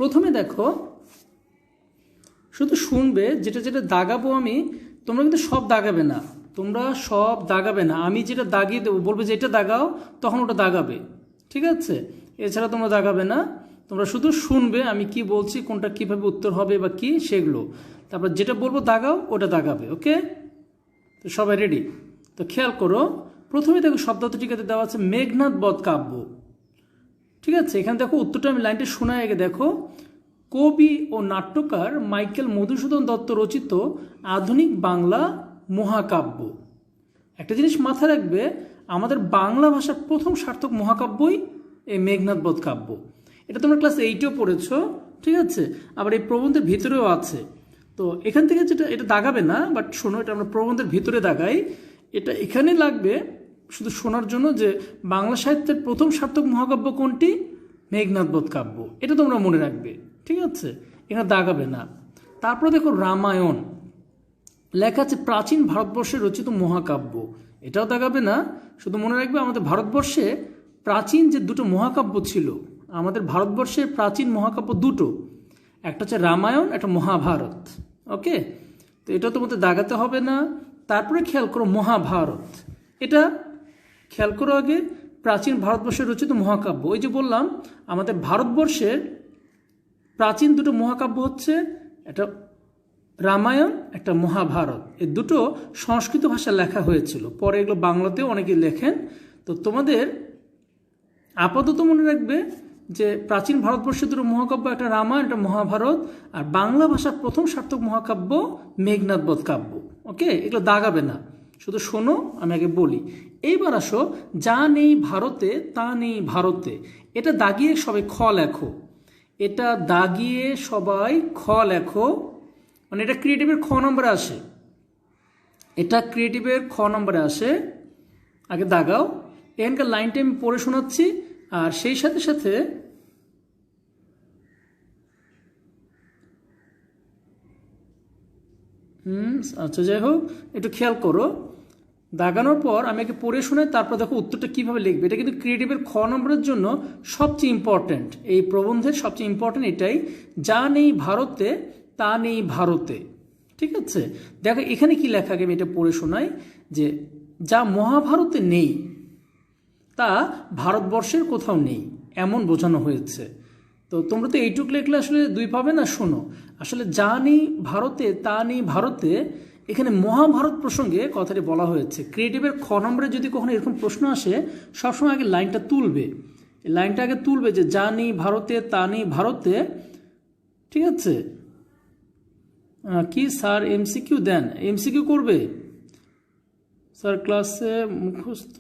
প্রথমে দেখো, শুধু শুনবে, যেটা যেটা দাগাবো আমি, তোমরা কিন্তু সব দাগাবে না, আমি যেটা দাগিয়ে দেবো বলবে যে এটা দাগাও, তখন ওটা দাগাবে, ঠিক আছে? এছাড়া তোমরা দাগাবে না, তোমরা শুধু শুনবে আমি কি বলছি, কোনটা কিভাবে উত্তর হবে বা কি সেগুলো, তারপর যেটা বলবো দাগাও ওটা দাগাবে। ওকে, তো সবাই রেডি? তো খেয়াল করো, প্রথমে দেখো শব্দার্থটিকাতে দেওয়া আছে মেঘনাদ বধ কাব্য, ঠিক আছে? এখানে দেখো উত্তরটা আমি লাইনটা শোনায় আগে দেখো, কবি ও নাট্যকার মাইকেল মধুসূদন দত্ত রচিত আধুনিক বাংলা মহাকাব্য। একটা জিনিস মাথায় রাখবে, আমাদের বাংলা ভাষার প্রথম সার্থক মহাকাব্যই এই মেঘনাদ বধ কাব্য। এটা তোমরা ক্লাস 8-এও পড়েছো, ঠিক আছে? আবার এই প্রবন্ধের ভিতরেও আছে। তো এখান থেকে যেটা, এটা দাগাবে না, বাট শোনো, এটা আমরা প্রবন্ধের ভিতরে দাগাই, এটা এখানে লাগবে শুধু শোনার জন্য যে বাংলা সাহিত্যের প্রথম সার্থক মহাকাব্য কোনটি? মেঘনাদ বধ কাব্য। এটা তোমরা মনে রাখবে, ঠিক আছে? এখানে দাগাবে না। তারপরে দেখো রামায়ণ লেখা আছে প্রাচীন ভারতবর্ষে রচিত মহাকাব্য, এটাও দাগাবে না, শুধু মনে রাখবে আমাদের ভারতবর্ষে প্রাচীন যে দুটো মহাকাব্য ছিল, আমাদের ভারতবর্ষের প্রাচীন মহাকাব্য দুটো, একটা হচ্ছে রামায়ণ, একটা মহাভারত। ওকে, তো এটা তোমাদের দাগাতে হবে না। তারপরে খেয়াল করো মহাভারত, এটা খেয়াল করো আগে, প্রাচীন ভারতবর্ষের রচিত মহাকাব্য। ওই যে বললাম আমাদের ভারতবর্ষের প্রাচীন দুটো মহাকাব্য হচ্ছে একটা রামায়ণ, একটা মহাভারত। এই দুটো সংস্কৃত ভাষায় লেখা হয়েছিল, পরে এগুলো বাংলাতেও অনেকে লেখেন। তো তোমাদের আপাতত মনে রাখবে যে প্রাচীন ভারতবর্ষের দুটো মহাকাব্য, একটা রামায়ণ, একটা মহাভারত, আর বাংলা ভাষার প্রথম সার্থক মহাকাব্য মেঘনাদ বধ কাব্য। ওকে, এগুলো দাগাবে না, শুধু শোনো, আমি আগে বলি। এইবার আসো, যা নেই ভারতে তা নেই ভারতে, এটা দাগিয়ে সবাই খ লেখো, এটা দাগিয়ে সবাই খ লেখো, মানে এটা ক্রিয়েটিভের খ নম্বরে আসে, এটা ক্রিয়েটিভের খ নম্বরে আসে, আগে দাগাও। এখানকার লাইনটা আমি পড়ে শোনাচ্ছি, আর সেই সাথে সাথে আচ্ছা যাই হোক, একটু খেয়াল করো, দাগানোর পর আমি একে পড়ে শোনাই, তারপর দেখো উত্তরটা কিভাবে লিখবে। এটা কিন্তু ক্রিয়েটিভের খ নম্বরের জন্য সবচেয়ে ইম্পর্ট্যান্ট, এই প্রবন্ধের সবচেয়ে ইম্পর্ট্যান্ট এটাই, যা নেই ভারতে তা নেই ভারতে, ঠিক আছে? দেখো এখানে কি লেখা, আমি এটা পড়ে শোনাই, যে যা মহাভারতে নেই তা ভারতবর্ষের কোথাও নেই, এমন বোঝানো হয়েছে। তো তোমরা তো এইটুক লিখলে আসলে 2 পাবে না। শোনো, আসলে যা নেই ভারতে তা নেই ভারতে, এখানে মহাভারত প্রসঙ্গে কথাটি বলা হয়েছে। ক্রিয়েটিভের খ নম্বরে যদি কখনো এরকম প্রশ্ন আসে, সবসময় আগে লাইনটা তুলবে, এই লাইনটা আগে তুলবে যে যা নেই ভারতে তা নেই ভারতে, ঠিক আছে? কি স্যার এমসিকিউ দেন? এমসিকিউ করবে স্যার, ক্লাসে মুখস্থ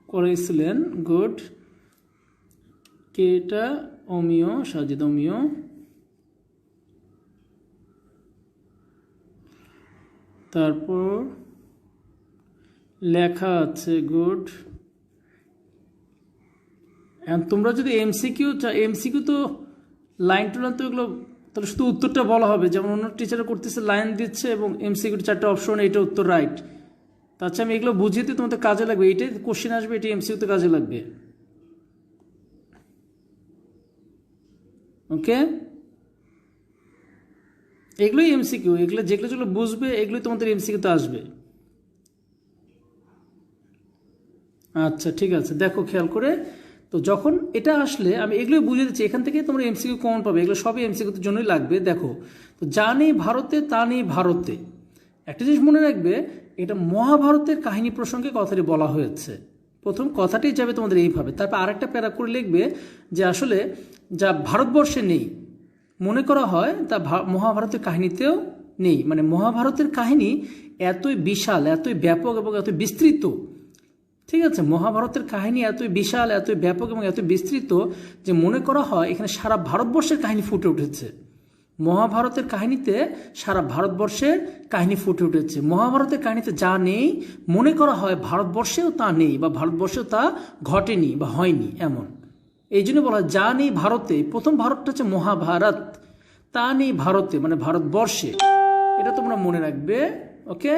করেছিলেন, গুড। কেটা অমিয়, সাজিদ অমিয়, তারপর লেখা আছে, গুড। তোমরা যদি এমসিকিউ তো লাইন টু লাইন তো এগুলো, তাহলে শুধু উত্তরটা বলা হবে, যেমন অন্য টিচার করতেছে লাইন দিচ্ছে এবং এমসিকিউ 4টা অপশন, এটা উত্তর রাইট। তাছাড়া আমি এগুলো বুঝিয়ে দিই, তোমাদের কাজে লাগবে, এইটাই কোশ্চেন আসবে, এটাই এমসিকিউতে কাজে লাগবে। ওকে, এগুলোই এমসিকিউ, এগুলো যেগুলো বুঝবে এগুলোই তোমাদের এমসিকিউতে আসবে। আচ্ছা ঠিক আছে, দেখো খেয়াল করে, তো যখন এটা আসলে আমি এগুলোই বুঝিয়ে দিচ্ছি, এখান থেকে তোমরা এমসিকিউ কমন পাবে, এগুলো সবই এমসিকিউর জন্যই লাগবে। দেখো, তো যা নেই ভারতে তা নেই ভারতে, একটা জিনিস মনে রাখবে, এটা মহাভারতের কাহিনী প্রসঙ্গে কথাটি বলা হয়েছে। প্রথম কথাটি যাবে তোমাদের এইভাবে, তারপর আরেকটা প্যারা করে লিখবে যে আসলে যা ভারতবর্ষে নেই, মনে করা হয় তা মহাভারতের কাহিনীতেও নেই। মানে মহাভারতের কাহিনী এতই বিশাল, এতই ব্যাপক এবং এতই বিস্তৃত, ঠিক আছে? মহাভারতের কাহিনী এতই বিশাল, এতই ব্যাপক এবং এত বিস্তৃত যে মনে করা হয় এখানে সারা ভারতবর্ষের কাহিনী ফুটে উঠেছে। মহাভারতের কাহিনীতে সারা ভারতবর্ষের কাহিনী ফুটে উঠেছে। মহাভারতের কাহিনীতে যা নেই, মনে করা হয় ভারতবর্ষেও তা নেই, বা ভারতবর্ষেও তা ঘটেনি বা হয়নি, এমন। এই জন্য বলা হয় যা নেই ভারতে, প্রথম ভারতটা হচ্ছে মহাভারত, তা নেই ভারতে মানে ভারতবর্ষে, এটা তোমরা মনে রাখবে। ওকে,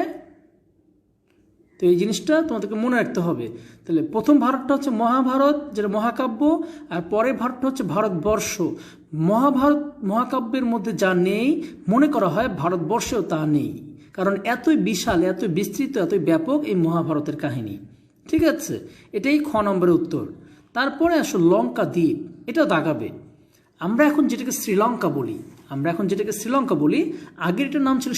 তো এই জিনিসটা তোমাদেরকে মনে রাখতে হবে। তাহলে প্রথম ভারতটা হচ্ছে মহাভারত, যেটা মহাকাব্য, আর পরের ভারতটা হচ্ছে ভারতবর্ষ। মহাভারত মহাকাব্যের মধ্যে যা নেই মনে করা হয় ভারতবর্ষেও তা নেই, কারণ এতই বিশাল, এতই বিস্তৃত, এতই ব্যাপক এই মহাভারতের কাহিনী। ঠিক আছে, এটাই খ নম্বরের উত্তর। তারপরে আসো লঙ্কা দ্বীপ, এটা দাগাবে। আমরা এখন যেটাকে শ্রীলঙ্কা বলি, আগের এটার নাম ছিল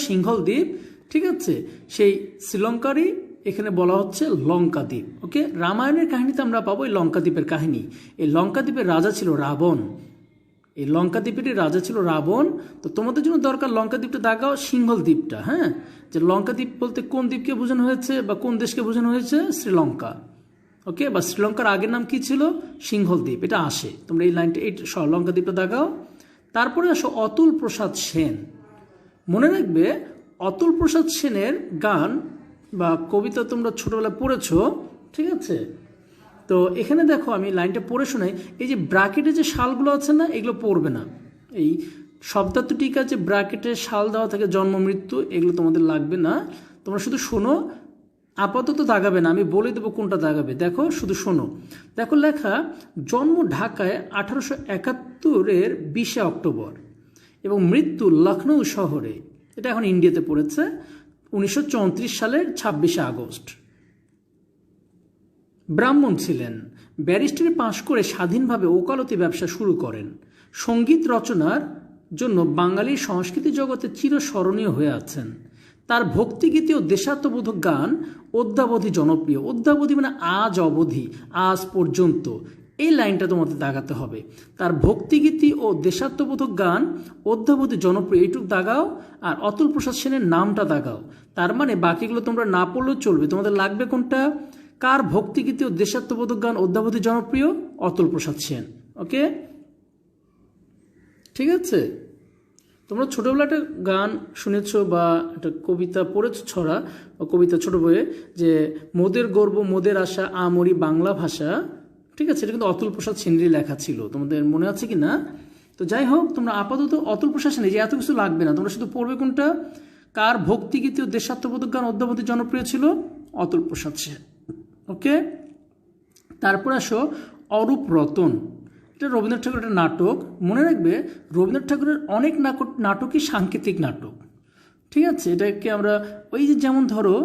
সিংহল দ্বীপ। ঠিক আছে, সেই শ্রীলঙ্কারই এখানে বলা হচ্ছে লঙ্কা দ্বীপ। ওকে, রামায়ণের কাহিনীতে আমরা পাবো এই লঙ্কা দ্বীপের কাহিনী। এই লঙ্কা দ্বীপের রাজা ছিল রাবণ। তো তোমাদের জন্য দরকার লঙ্কা দ্বীপটা দাগাও, সিংহল দ্বীপটা। হ্যাঁ, যে লঙ্কা দ্বীপ বলতে কোন দ্বীপকে বোঝানো হয়েছে বা কোন দেশকে বোঝানো হয়েছে? শ্রীলঙ্কা। ওকে, বা শ্রীলঙ্কার আগের নাম কি ছিল? সিংহল দ্বীপ। এটা আসে, তোমরা এই লাইনটা, এই লঙ্কা দ্বীপটা দাগাও। তারপরে আসো অতুল প্রসাদ সেন। মনে রাখবে অতুল প্রসাদ সেনের গান বা কবিতা তোমরা ছোটবেলায় পড়েছো। ঠিক আছে, তো এখানে দেখো আমি লাইনটা পড়ে শোনাই। এই যে ব্র্যাকেটে যে সালগুলো আছে না, এগুলো পড়বে না। এই শব্দার্থ টিকা যে ব্র্যাকেটে সাল দেওয়া থাকে, জন্ম মৃত্যু, এগুলো তোমাদের লাগবে না, তোমরা শুধু শোনো। আপাতত দাগাবে না, আমি বলে দেবো কোনটা দাগাবে। দেখো, শুধু শোনো। দেখো লেখা, জন্ম ঢাকায় 1871-এর 20 অক্টোবর এবং মৃত্যু লখনৌ শহরে, এটা এখন ইন্ডিয়াতে পড়েছে, 1934 সালের 26 আগস্ট। ব্রাহ্মণ ছিলেন, ব্যারিস্টারি পাশ করে স্বাধীনভাবে ওকালতি ব্যবসা শুরু করেন। সঙ্গীত রচনার জন্য বাঙালির সংস্কৃতি জগতে চিরস্মরণীয় হয়ে আছেন। তার ভক্তিগীতি ও দেশাত্মবোধক গান অদ্যাবধি জনপ্রিয়। অদ্যাবধি মানে আজ অবধি, আজ পর্যন্ত। এই লাইনটা তোমাদের দাগাতে হবে। তার ভক্তিগীতি ও দেশাত্মবোধক গান অদ্যাবধি জনপ্রিয়, এইটুকু দাগাও। আর অতুল প্রসাদ সেনের নামটা দাগাও। তার মানে বাকিগুলো তোমরা না পড়লেও চলবে, তোমাদের লাগবে কোনটা? কার ভক্তিগীতি ও দেশাত্মবোধক গান অদ্যাবধি জনপ্রিয়? অতুল প্রসাদ সেন। ওকে, ঠিক আছে। তোমরা ছোটোবেলা একটা গান শুনেছ বা একটা কবিতা পড়েছ, ছড়া বা কবিতা ছোট বইয়ে, যে মোদের গর্ব মোদের আশা আমরি বাংলা ভাষা। ঠিক আছে, এটা কিন্তু অতুল প্রসাদ সেনেরই লেখা ছিল, তোমাদের মনে আছে কি না? তো যাই হোক, তোমরা আপাতত অতুল প্রসাদ সেনের, যে এত কিছু লাগবে না, তোমরা শুধু পড়বে কোনটা? কার ভক্তিগীতি ও দেশাত্মবোধক গান অদ্যাবধি জনপ্রিয় ছিল? অতুল প্রসাদ সেন। ওকে, তারপর আসো অরূপ রতন। এটা রবীন্দ্রনাথ ঠাকুরের একটা নাটক। মনে রাখবে রবীন্দ্রনাথ ঠাকুরের অনেক নাটকই সাংকেতিক নাটক। ঠিক আছে, এটাকে আমরা ওই যে যেমন ধরো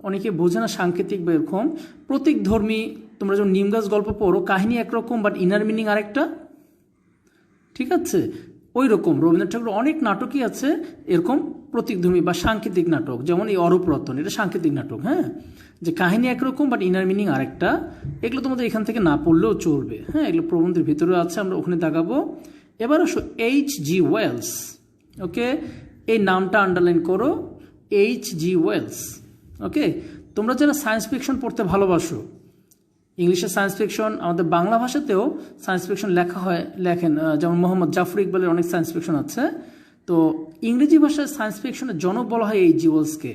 অনেকে বোঝে না সাংকেতিক বা এরকম প্রতীকধর্মী। তোমরা যখন নিম গাছ গল্প পড়ো, কাহিনী একরকম বাট ইনার মিনিং আরেকটা। ঠিক আছে, ওই রকম রবীন্দ্রনাথ ঠাকুরের অনেক নাটকই আছে এরকম প্রতীকধর্মী বা সাংকেতিক নাটক, যেমন এই অরূপ রতন, এটা সাংকেতিক নাটক। হ্যাঁ, যে কাহিনী একরকম বাট ইনার মিনিং আরেকটা। এগুলো তোমাদের এখান থেকে না পড়লেও চলবে। হ্যাঁ, এগুলো প্রবন্ধের ভিতরে আছে, আমরা ওখানে দাগাবো। এবার আসো H.G. ওয়েলস। ওকে, এই নামটা আন্ডারলাইন করো, H.G. ওয়েলস। ওকে, তোমরা যারা সায়েন্স ফিকশন পড়তে ভালোবাসো, ইংলিশে সায়েন্স ফিকশন, আমাদের বাংলা ভাষাতেও সায়েন্স ফিকশন লেখেন, যেমন মোহাম্মদ জাফর ইকবালের অনেক সায়েন্স ফিকশন আছে। তো ইংরেজি ভাষায় সায়েন্স ফিকশনের জনক বলা হয় H.G. ওয়েলসকে।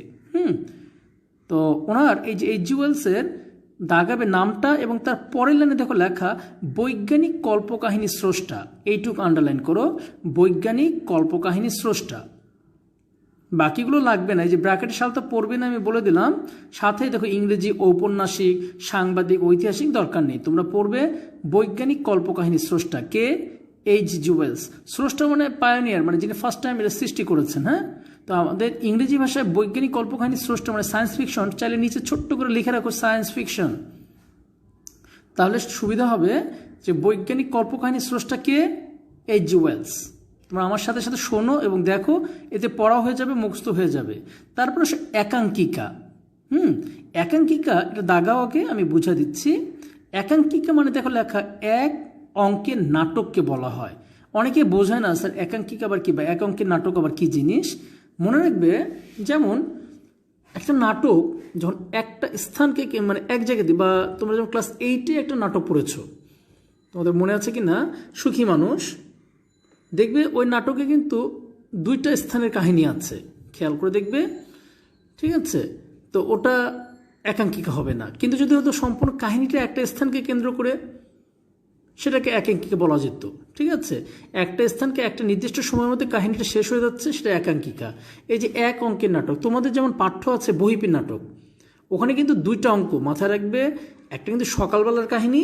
তো ওনার এই যে H.G. ওয়েলসের দাগাবে নামটা, এবং তার পরের লাইনে দেখো লেখা বৈজ্ঞানিক কল্পকাহিনী স্রষ্টা। এইটুকু আন্ডারলাইন করো, বৈজ্ঞানিক কল্পকাহিনী স্রষ্টা। বাকিগুলো লাগবে না, এই যে ব্র্যাকেটের সালটা পড়বে না, আমি বলে দিলাম। সাথে দেখো ইংরেজি ঔপন্যাসিক, সাংবাদিক, ঐতিহাসিক দরকার নেই, তোমরা পড়বে বৈজ্ঞানিক কল্পকাহিনী স্রষ্টা কে? H.G. ওয়েলস। স্রষ্টা মানে পায়োনিয়ার, মানে যিনি ফার্স্ট টাইম এটা সৃষ্টি করেছেন। হ্যাঁ, তো আমাদের ইংরেজি ভাষায় বৈজ্ঞানিক কল্পকাহিনী স্রষ্টা মানে সায়েন্স ফিকশন, চাইলে নিচে ছোট্ট করে লিখে রাখো সায়েন্স ফিকশন, তাহলে সুবিধা হবে। যে বৈজ্ঞানিক কল্পকাহিনী স্রষ্টা কে? H.G. ওয়েলস। তোমরা আমার সাথে সাথে শোনো এবং দেখো, এতে পড়া হয়ে যাবে, মুখস্থ হয়ে যাবে। তারপরে একাঙ্কিকা। একাঙ্কিকা, এটা দাগাও, আগে আমি বুঝা দিচ্ছি। একাঙ্কিকা মানে দেখো লেখা এক অঙ্কের নাটককে বলা হয়। অনেকে বোঝায় না স্যার একাঙ্কিকা আবার কি, বা এক অঙ্কের নাটক আবার কি জিনিস। মনে রাখবে, যেমন একটা নাটক যখন একটা স্থানকে মানে এক জায়গাতে, বা তোমরা যখন ক্লাস 8-এ একটা নাটক পড়েছো, তোমাদের মনে আছে কি না, সুখী মানুষ, দেখবে ওই নাটকে কিন্তু দুইটা স্থানের কাহিনী আছে, খেয়াল করে দেখবে। ঠিক আছে, তো ওটা একাঙ্কিকা হবে না। কিন্তু যদি হয়তো সম্পূর্ণ কাহিনীটা একটা স্থানকে কেন্দ্র করে, সেটাকে একাঙ্কিকা বলা যেত। ঠিক আছে, একটা স্থানকে একটা নির্দিষ্ট সময়ের মধ্যে কাহিনীটা শেষ হয়ে যাচ্ছে, সেটা একাঙ্কিকা। এই যে এক অঙ্কের নাটক, তোমাদের যেমন পাঠ্য আছে বহিপীর নাটক, ওখানে কিন্তু 2টা অঙ্ক মাথায় রাখবে। একটা কিন্তু সকালবেলার কাহিনী,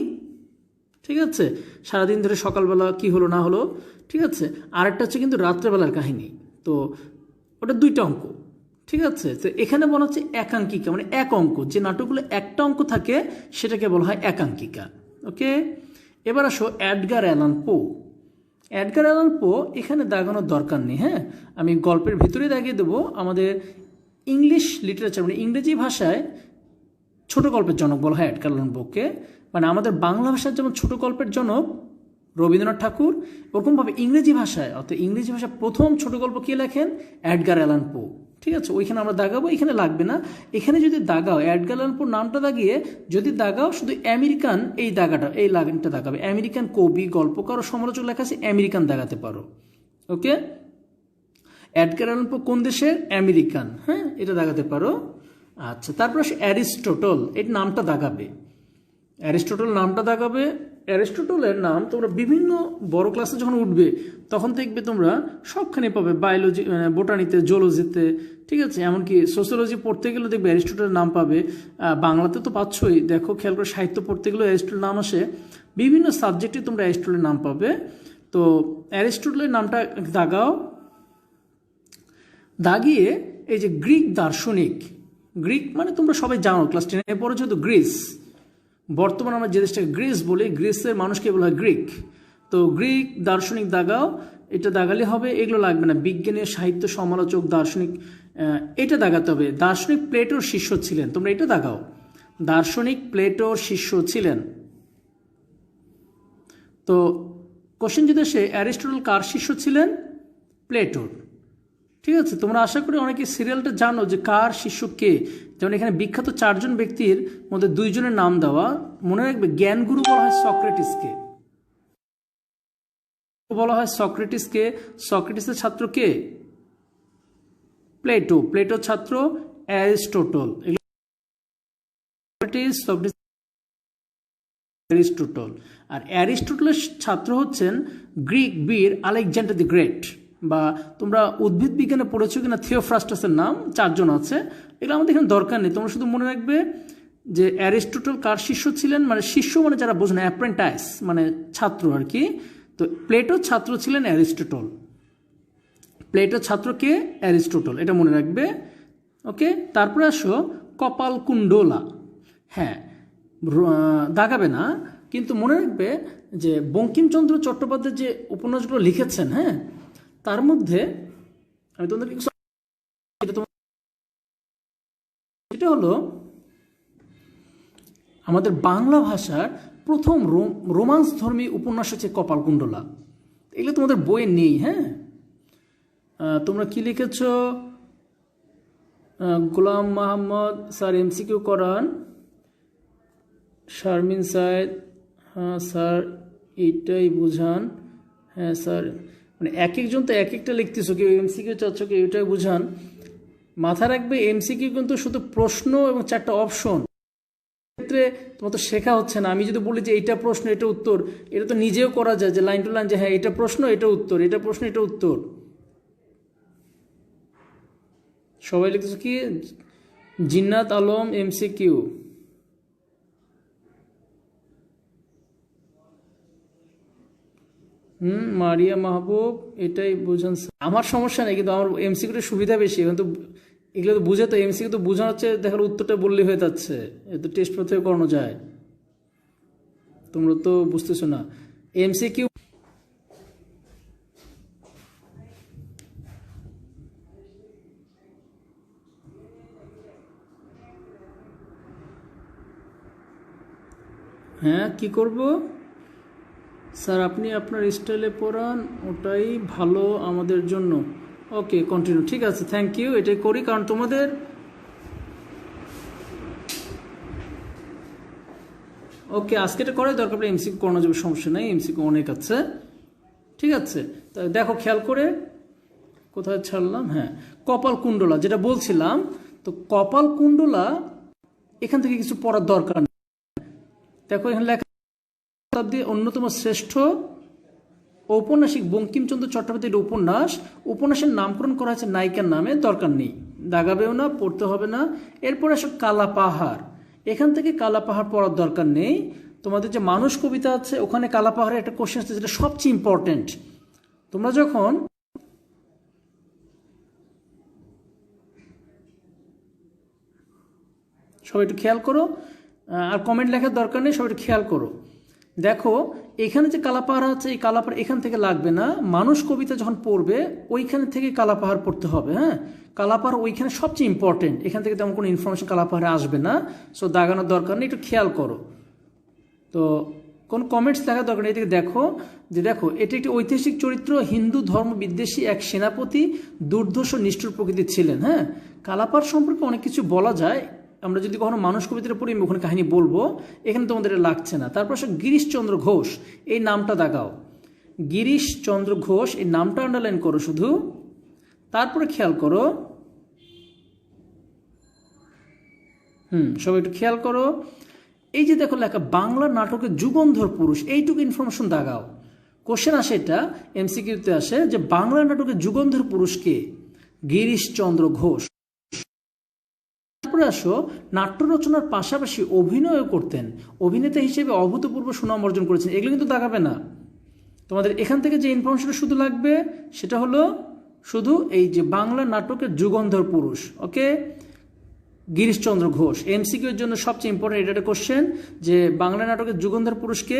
ঠিক আছে, সারাদিন ধরে সকালবেলা কি হলো না হলো, ঠিক আছে, আর একটা হচ্ছে কিন্তু রাত্রেবেলার কাহিনী। তো ওটা 2টা অঙ্ক, ঠিক আছে। তো এখানে বলা হচ্ছে একাঙ্কিকা, মানে এক অঙ্ক, যে নাটকগুলো একটা অঙ্ক থাকে সেটাকে বলা হয় একাঙ্কিকা। ওকে, এবার আসো এডগার অ্যালান পো। এডগার অ্যালান পো এখানে দাগানোর দরকার নেই, হ্যাঁ, আমি গল্পের ভিতরে দাগিয়ে দেবো। আমাদের ইংলিশ লিটারেচার মানে ইংরেজি ভাষায় ছোট গল্পের জনক বলা হয় এডগার অ্যালান পোকে। মানে আমাদের বাংলা ভাষার যেমন ছোট গল্পের জনক রবীন্দ্রনাথ ঠাকুর, ওরকমভাবে ইংরেজি ভাষায়, অর্থাৎ ইংরেজি ভাষায় প্রথম ছোট গল্প কে লেখেন? এডগার অ্যালান পো। ঠিক আছে, ওইখানে আমরা দাগাবো, এখানে লাগবে না। এখানে যদি দাগাও এডগার অ্যালান পোর নামটা দাগিয়ে যদি দাগাও শুধু আমেরিকান, এই দাগাটা, এই লাইনটা দাগাবে। আমেরিকান কবি, গল্পকার ও সমালোচক লেখা আছে, আমেরিকান দাগাতে পারো। ওকে, এডগার অ্যালান পো কোন দেশের? আমেরিকান, হ্যাঁ, এটা দাগাতে পারো। আচ্ছা, তারপর আসে অ্যারিস্টটল, এর নামটা দাগাবে। অ্যারিস্টটল নামটা দাগাবে। অ্যারিস্টটলের নাম তোমরা বিভিন্ন বড় ক্লাসে যখন উঠবে তখন দেখবে তোমরা সবখানে পাবে, বায়োলজি, বোটানিতে, জুলজিতে, ঠিক আছে, এমনকি সোশ্যোলজি পড়তে গেলেও দেখবে অ্যারিস্টটলের নাম পাবে। বাংলাতে তো পাচ্ছই, দেখো খেয়াল করে, সাহিত্য পড়তে গেলেও অ্যারিস্টটলের নাম আসে। বিভিন্ন সাবজেক্টে তোমরা অ্যারিস্টটলের নাম পাবে। তো অ্যারিস্টটলের নামটা দাগাও। দাগিয়ে এই যে গ্রিক দার্শনিক, গ্রিক মানে তোমরা সবাই জানো, ক্লাস 10-এ পড়েছো তো, গ্রিস। বর্তমানে আমরা যে দেশটাকে গ্রিস বলি, গ্রিসের মানুষকে বলা হয় গ্রিক। তো গ্রিক দার্শনিক দাগাও, এটা দাগালে হবে, এগুলো লাগবে না। বিজ্ঞানী, সাহিত্য সমালোচক, দার্শনিক, এটা দাগাতে হবে। দার্শনিক প্লেটোর শিষ্য ছিলেন, তোমরা এটা দাগাও। দার্শনিক প্লেটোর শিষ্য ছিলেন। তো কোশ্চেন যদি আসে অ্যারিস্টটল কার শিষ্য ছিলেন? প্লেটোর। ঠিক আছে, তোমরা আশা করি অনেকে সিরিয়ালটা জানো যে কার শিষ্য কে। যেমন এখানে বিখ্যাত 4জন ব্যক্তির মধ্যে 2 জনের নাম দেওয়া। মনে রাখবে, জ্ঞানগুরু বলা হয় সক্রেটিসকে, বলা হয় সক্রেটিসকে। সক্রেটিসের ছাত্র কে? প্লেটো। প্লেটোর ছাত্র অ্যারিস্টটল। অ্যারিস্টটল। আর অ্যারিস্টটলের ছাত্র হচ্ছেন গ্রিক বীর আলেকজান্ডার দি গ্রেট। বা তোমরা উদ্ভিদ বিজ্ঞানে পড়েছো কিনা, থিওফ্রাস্টাসের নাম, 4 জন আছে। এগুলো আমাদের এখানে দরকার নেই, তোমরা শুধু মনে রাখবে যে অ্যারিস্টটল কার শিষ্য ছিলেন। মানে শিষ্য মানে যারা বোঝেন, অ্যাপ্রেন্টাইস মানে ছাত্র আর কি। তো প্লেটোর ছাত্র ছিলেন অ্যারিস্টটল। প্লেটোর ছাত্রকে অ্যারিস্টটল, এটা মনে রাখবে। ওকে, তারপরে আসো কপালকুণ্ডলা। হ্যাঁ, দাগাবে না, কিন্তু মনে রাখবে যে বঙ্কিমচন্দ্র চট্টোপাধ্যায় যে উপন্যাসগুলো লিখেছেন, হ্যাঁ, তার মধ্যে আমি তোমাদের এটা হলো আমাদের বাংলা ভাষার প্রথম রোমান্স ধর্মী উপন্যাস হচ্ছে কপালকুণ্ডলা। এগুলো তোমাদের বইয়ে নেই, হ্যাঁ। তোমরা কি লিখেছ? গোলাম মাহমদ স্যার এমসিকিউ করান। শারমিন সায়েদ, হ্যাঁ স্যার এইটাই বুঝান। হ্যাঁ স্যার, মানে এক একজন তো এক একটা লিখতেছো, কেউ এমসিকিউ চাচ্ছ, কেউ এটাই বুঝান। মাথা রাখবে, এমসিকিউ কিন্তু শুধু প্রশ্ন এবং 4টা অপশন। ক্ষেত্রে তোমার তো শেখা হচ্ছে না। আমি যদি বলি যে এইটা প্রশ্ন, এটা উত্তর, এটা তো নিজেও করা যায়, যে লাইন টু লাইন, যে হ্যাঁ এটা প্রশ্ন, এটা উত্তর, এটা প্রশ্ন, এটা উত্তর। সবাই লিখতেছো কি? জিন্নাত আলম এমসিকিউ। মারিয়া মাহবুব, এটাই বুঝান। আমার সমস্যা নেই, কিন্তু আমার এমসিকিউটা সুবিধা বেশি। এখন তো এগুলো তো বুঝে, তো এমসিকিউ তো বোঝানো হচ্ছে, দেখার উত্তরটা বললে হয়ে যাচ্ছে। এ তো টেস্ট পথেও করানো যায়। তোমরা তো বুঝতেছো না এমসিকিউ। হ্যাঁ, কি করব স্যার? আপনি আপনার স্টাইলে পড়ান, ওটাই ভালো আমাদের জন্য। ওকে, কন্টিনিউ। ঠিক আছে, থ্যাংক ইউ। এটাই করি, কারণ তোমাদের ওকে আজকে এটা করাই দরকার। এমসিকিউ করানো যাবে, সমস্যা নেই, এমসিকিউ অনেক আছে। ঠিক আছে, তা দেখো খেয়াল করে, কোথায় ছাড়লাম? হ্যাঁ, কপালকুণ্ডলা যেটা বলছিলাম। তো কপালকুণ্ডলা এখান থেকে কিছু পড়ার দরকার নেই। দেখো এখানে লেখা শতাব্দীর অন্যতম শ্রেষ্ঠ ঔপন্যাসিক বঙ্কিমচন্দ্র চট্টোপাধ্যায়ের উপন্যাসের নামকরণ করা হয়েছে নায়িকার নামে, দরকার নেই, দাগাবেও না, পড়তে হবে না। এরপর আসো কালা পাহাড়, এখান থেকে কালা পাহাড় পড়ার দরকার নেই। তোমাদের যে মানুষ কবিতা আছে ওখানে কালা পাহাড়ের একটা কোশ্চেন আছে যেটা সবচেয়ে ইম্পর্টেন্ট। তোমরা যখন সবাই একটু খেয়াল করো, আর কমেন্ট লেখার দরকার নেই, সবাই একটু খেয়াল করো। দেখো এখানে যে কালাপাহাড় আছে, এই কালাপাহাড় এখান থেকে লাগবে না, মানুষ কবিতা যখন পড়বে ওইখানে থেকে কালাপাহাড় পড়তে হবে। হ্যাঁ, কালাপাহাড় ওইখানে সবচেয়ে ইম্পর্টেন্ট, এখান থেকে তেমন কোনো ইনফরমেশন কালাপাহাড়ে আসবে না, সো দাগানোর দরকার নেই, একটু খেয়াল করো। তো কোন কমেন্টস লেখার দরকার নেই। এদিকে দেখো যে দেখো এটি একটি ঐতিহাসিক চরিত্র, হিন্দু ধর্ম বিদ্বেষী এক সেনাপতি, দুর্ধর্ষ নিষ্ঠুর প্রকৃতির ছিলেন। হ্যাঁ, কালাপাহাড় সম্পর্কে অনেক কিছু বলা যায়, আমরা যদি কখনো মানুষ কবিতাটা পড়ি আমি ওখানে কাহিনী বলবো, এখানে তোমাদের এটা লাগছে না। তারপর আসলে গিরিশচন্দ্র ঘোষ, এই নামটা দাগাও, গিরিশচন্দ্র ঘোষ এই নামটা আন্ডারলাইন করো শুধু। তারপরে খেয়াল করো, সবাই একটু খেয়াল করো, এই যে দেখো লেখা বাংলা নাটকের যুগন্ধর পুরুষ, এইটুকু ইনফরমেশন দাগাও। কোশ্চেন আসে, এটা এমসিকিউতে আসে যে বাংলা নাটকের যুগন্ধর পুরুষ কে? গিরিশচন্দ্র ঘোষ। তারপরে আসো নাট্য রচনার পাশাপাশি অভিনয়ও করতেন, অভিনেতা হিসেবে অভূতপূর্ব সুনাম অর্জন করেছেন, এগুলো কিন্তু দাগাবে না। তোমাদের এখান থেকে যে ইনফরমেশনটা শুধু লাগবে সেটা হলো শুধু এই যে বাংলা নাটকের যুগন্ধর পুরুষ। ওকে, গিরিশচন্দ্র ঘোষ এমসিকিউ এর জন্য সবচেয়ে ইম্পর্টেন্ট এটা একটা কোশ্চেন যে বাংলা নাটকের যুগন্ধর পুরুষকে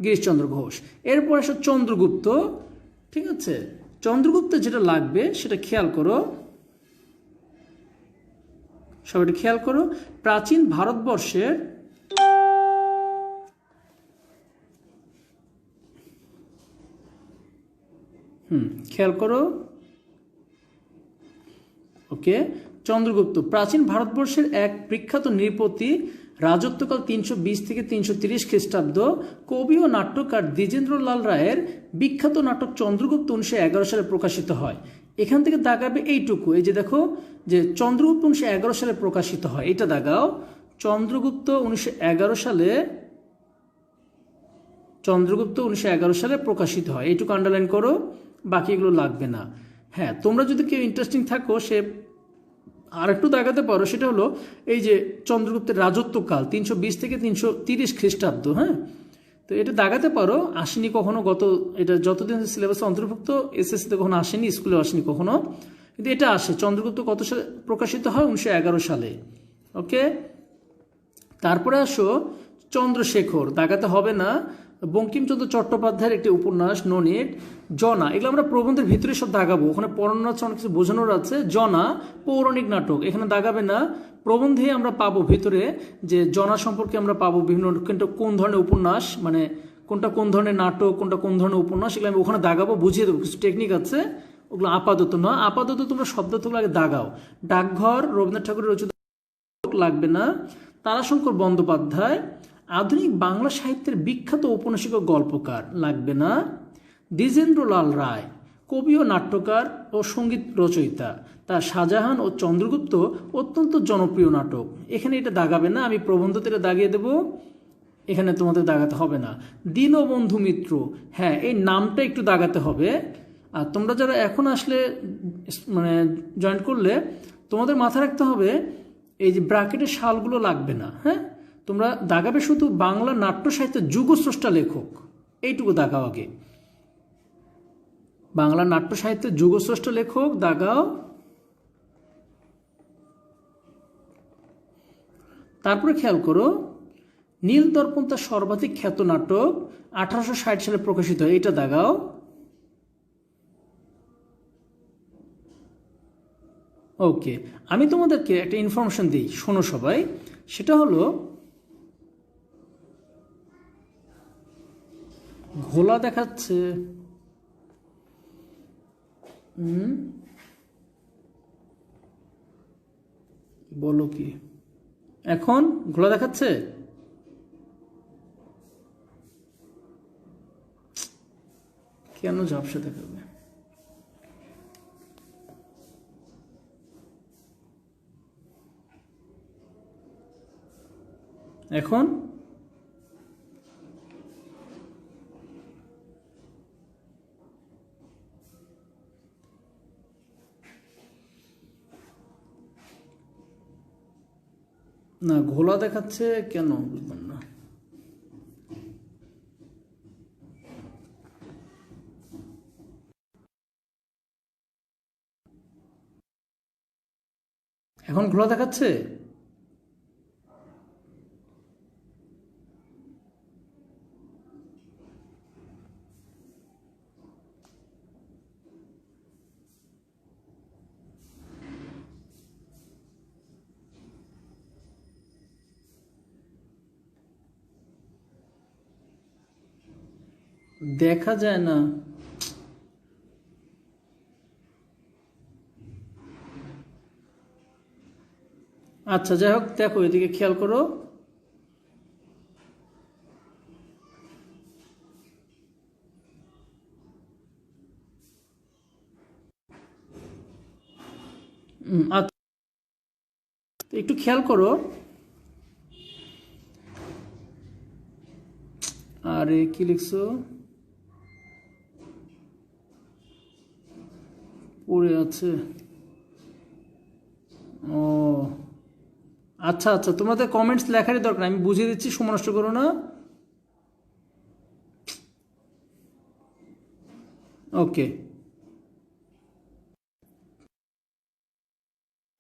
গিরিশচন্দ্র ঘোষ। এরপর আসো চন্দ্রগুপ্ত, ঠিক আছে, চন্দ্রগুপ্ত যেটা লাগবে সেটা খেয়াল করো, সবাই একটু খেয়াল করো। প্রাচীন ভারতবর্ষের খেয়াল করো, ওকে, চন্দ্রগুপ্ত প্রাচীন ভারতবর্ষের এক বিখ্যাত নৃপতি, রাজত্বকাল 320 থেকে 330 খ্রিস্টাব্দ, কবি ও নাট্যকার দ্বিজেন্দ্রলাল রায়ের বিখ্যাত নাটক চন্দ্রগুপ্ত 1911 সালে প্রকাশিত হয়। এখান থেকে দাগাবে এইটুকু, এই যে দেখো যে চন্দ্রগুপ্ত 1911 সালে প্রকাশিত হয়, এটা দাগাও, চন্দ্রগুপ্ত 1911 সালে, চন্দ্রগুপ্ত 1911 সালে প্রকাশিত হয়, এইটুকু আন্ডারলাইন করো, বাকি এগুলো লাগবে না। হ্যাঁ, তোমরা যদি কেউ ইন্টারেস্টিং থাকো সে আর একটু দাগাতে পারো, সেটা হলো এই যে চন্দ্রগুপ্তের রাজত্বকাল 320 থেকে 330 খ্রিস্টাব্দ। হ্যাঁ, তো এটা দাগাতে পারো, আসেনি কখনো, এটা যতদিন সিলেবাসে অন্তর্ভুক্ত এসএসসিতে কখনো আসেনি, স্কুলে আসেনি কখনো, কিন্তু এটা আসে। চন্দ্রগুপ্ত কত সালে প্রকাশিত হয়? 1911 সালে। ওকে, তারপরে আসো চন্দ্রশেখর, দাগাতে হবে না, বঙ্কিমচন্দ্র চট্টোপাধ্যায়ের একটি উপন্যাস, ননিট, জনা, এগুলো আমরা প্রবন্ধের ভিতরে সব দাগাবো, ওখানে পড়ানো আছে, অনেক কিছু বোঝানোর আছে। জনা পৌরাণিক নাটক, এখানে দাগাবে না, প্রবন্ধে আমরা পাবো ভিতরে যে জনা সম্পর্কে আমরা পাবো বিভিন্ন কোন ধরনের উপন্যাস, মানে কোনটা কোন ধরনের নাটক, কোনটা কোন ধরনের উপন্যাস, এগুলো আমি ওখানে দাগাবো, বুঝিয়ে দেবো, কিছু টেকনিক আছে, ওগুলো আপাতত না, আপাতত তোমরা শব্দগুলো আগে দাগাও। ডাকঘর রবীন্দ্রনাথ ঠাকুরের রচিত লাগবে না। তারাশঙ্কর বন্দ্যোপাধ্যায় আধুনিক বাংলা সাহিত্যের বিখ্যাত ঔপন্যাসিক ও গল্পকার, লাগবে না। দ্বিজেন্দ্রলাল রায় কবি ও নাট্যকার ও সঙ্গীত রচয়িতা, তার শাহজাহান ও চন্দ্রগুপ্ত অত্যন্ত জনপ্রিয় নাটক, এখানে এটা দাগাবে না, আমি প্রবন্ধতে এটা দাগিয়ে দেব, এখানে তোমাদের দাগাতে হবে না। দীনবন্ধু মিত্র, হ্যাঁ এই নামটা একটু দাগাতে হবে। আর তোমরা যারা এখন আসলে মানে জয়েন করলে তোমাদের মাথায় রাখতে হবে এই যে ব্র্যাকেটের সালগুলো লাগবে না। হ্যাঁ, তোমরা দাগাবে শুধু বাংলা নাট্য সাহিত্যের যুগস্রষ্টা লেখক, এইটুকু দাগাও আগে, বাংলা নাট্য সাহিত্যের যুগস্রষ্টা লেখক দাগাও। তারপরে খেয়াল করো নীল দর্পণ তার সর্বাধিক খ্যাত নাটক, 1860 সালে প্রকাশিত হয়, এটা দাগাও। ওকে, আমি তোমাদেরকে একটা ইনফরমেশন দিই, শোনো সবাই, সেটা হলো ঘোলা দেখাচ্ছে, বলো কি এখন ঘোলা দেখাচ্ছে? কেন ঝাপসা দেখাবে? এখন না, ঘোলা দেখাচ্ছে কেন বুঝলাম না। এখন ঘোলা দেখাচ্ছে? দেখা যায় না। আচ্ছা, যাই হোক, দেখো এদিকে খেয়াল করো। আচ্ছা, একটু খেয়াল করো। আরে কি লিখছো? পড়ে আছে। ও আচ্ছা আচ্ছা, তোমাদের কমেন্টস লেখারই দরকার, আমি বুঝিয়ে দিচ্ছি, সময় নষ্ট করো না। ওকে,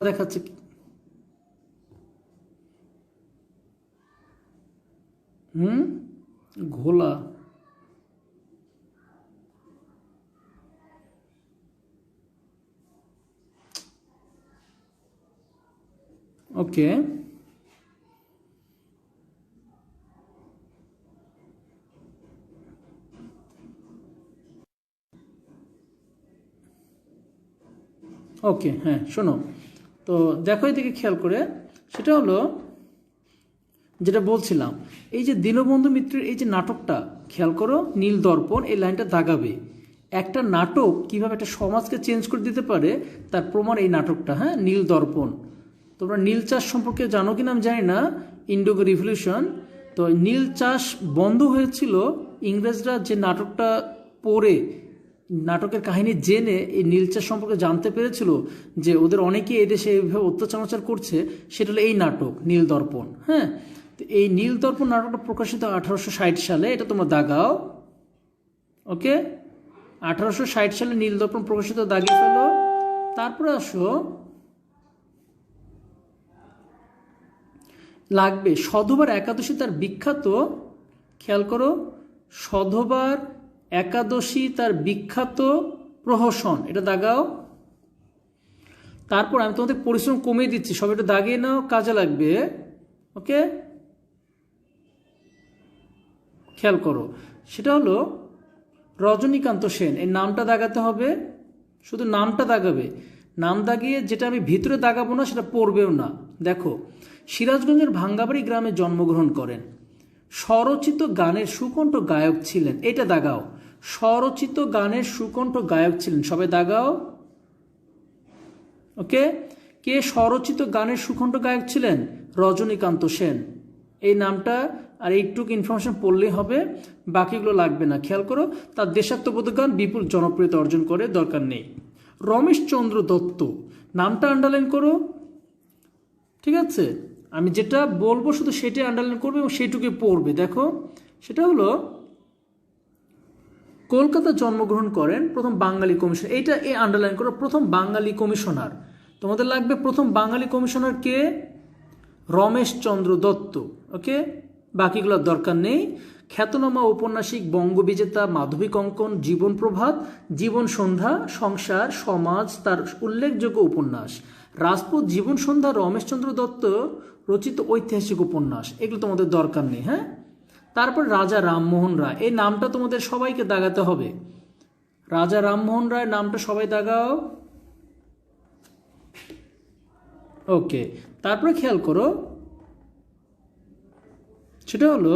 দেখাচ্ছে কি? হুম, ঘোলা। ওকে, ওকে, হ্যাঁ শোনো, তো দেখো এদিকে খেয়াল করে। সেটা হলো যেটা বলছিলাম, এই যে দীনবন্ধু মিত্রের এই যে নাটকটা খেয়াল করো, নীল দর্পণ, এই লাইনটা দাগাবে। একটা নাটক কিভাবে একটা সমাজকে চেঞ্জ করে দিতে পারে তার প্রমাণ এই নাটকটা। হ্যাঁ, নীল দর্পণ। তোমরা নীল চাষ সম্পর্কে জানো কিনা আমি জানি না, ইন্ডিগো রিভলিউশন। তো নীল চাষ বন্ধ হয়েছিল, ইংরেজরা যে নাটকটা পড়ে, নাটকের কাহিনী জেনে এই নীল চাষ সম্পর্কে জানতে পেরেছিল যে ওদের অনেকেই এদেশে এইভাবে অত্যাচার করছে, সেটা হলো এই নাটক নীল দর্পণ। হ্যাঁ, তো এই নীল দর্পণ নাটকটা প্রকাশিত 1860 সালে, এটা তোমরা দাগাও। ওকে, 1860 সালে নীল দর্পণ প্রকাশিত, দাগিয়ে ফেলো। তারপরে আসো, লাগবে সধবার একাদশী তার বিখ্যাত, খেয়াল করো, সধবার একাদশী তার বিখ্যাত প্রহসন, এটা দাগাও। তারপর আমি তোমাদের পরিশ্রম কমিয়ে দিচ্ছি, সব এটা দাগিয়ে নাও, কাজে লাগবে। ওকে, খেয়াল করো, সেটা হলো রজনীকান্ত সেন, এই নামটা দাগাতে হবে, শুধু নামটা দাগাবে। নাম দাগিয়ে, যেটা আমি ভিতরে দাগাবো না সেটা পড়বেও না। দেখো, সিরাজগঞ্জের ভাঙ্গাবাড়ি গ্রামে জন্মগ্রহণ করেন, স্বরচিত গানের সুকণ্ঠ গায়ক ছিলেন, এটা দাগাও। স্বরচিত গানের সুকণ্ঠ গায়ক ছিলেন, সবাই দাগাও। ওকে, কে স্বরচিত গানের সুকণ্ঠ গায়ক ছিলেন? রজনীকান্ত সেন, এই নামটা আর এইটুকু ইনফরমেশন পড়লেই হবে, বাকিগুলো লাগবে না। খেয়াল করো, তার দেশাত্মবোধক গান বিপুল জনপ্রিয়তা অর্জন করে, দরকার নেই। রমেশচন্দ্র দত্ত, নামটা আন্ডারলাইন করো। ঠিক আছে, আমি যেটা বলবো শুধু সেটাই আন্ডারলাইন করবে এবং সেইটুকুই পড়বে। দেখো, সেটা হলো কলকাতা জন্মগ্রহণ করেন প্রথম বাঙালি কমিশনার, এইটা এই আন্ডারলাইন করো, প্রথম বাঙালি কমিশনার। তোমাদের লাগবে প্রথম বাঙালি কমিশনার কে? রমেশচন্দ্র দত্ত। ওকে, বাকিগুলোর দরকার নেই। খ্যাতনামা ঔপন্যাসিক, বঙ্গবিজেতা, মাধবী কঙ্কন, জীবন প্রভাত, জীবন সন্ধ্যা, সংসার, সমাজ তার উল্লেখযোগ্য উপন্যাস। রাজপুত, জীবন সন্ধ্যা রমেশচন্দ্র দত্ত রচিত ঐতিহাসিক উপন্যাস, এগুলো তোমাদের দরকার নেই। হ্যাঁ, তারপর রাজা রামমোহন রায়, এই নামটা তোমাদের সবাইকে দাগাতে হবে। রাজা রামমোহন রায় নামটা সবাই দাগাও। ওকে, তারপরে খেয়াল করো, সেটা হলো